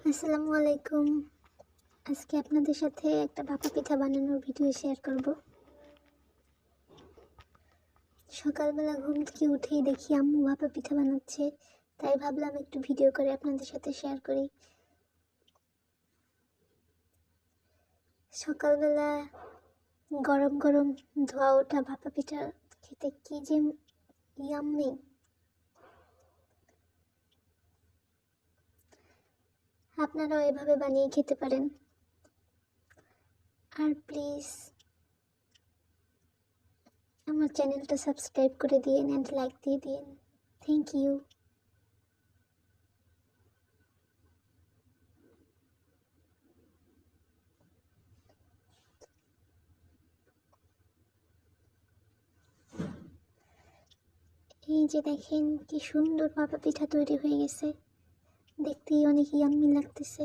আসসালামু আলাইকুম। আজকে আপনাদের সাথে একটা ভাপা পিঠা বানানোর ভিডিও শেয়ার করব। সকালবেলা ঘুম থেকে উঠেই দেখি আম্মু ভাপা পিঠা বানাচ্ছে, তাই ভাবলাম একটু ভিডিও করে আপনাদের সাথে শেয়ার করি। সকালবেলা গরম গরম ধোয়া ওঠা ভাপা পিঠা খেতে কি যে ইয়াম্মি। আপনারাও এভাবে বানিয়ে খেতে পারেন। আর প্লিজ আমার চ্যানেলটা সাবস্ক্রাইব করে দিন অ্যান্ড লাইক দিয়ে দিন। Thank you. এই যে দেখেন কি সুন্দর ভাপা পিঠা তৈরি হয়ে গেছে, দেখতেই অনেক ইয়াম্মি লাগতেছে।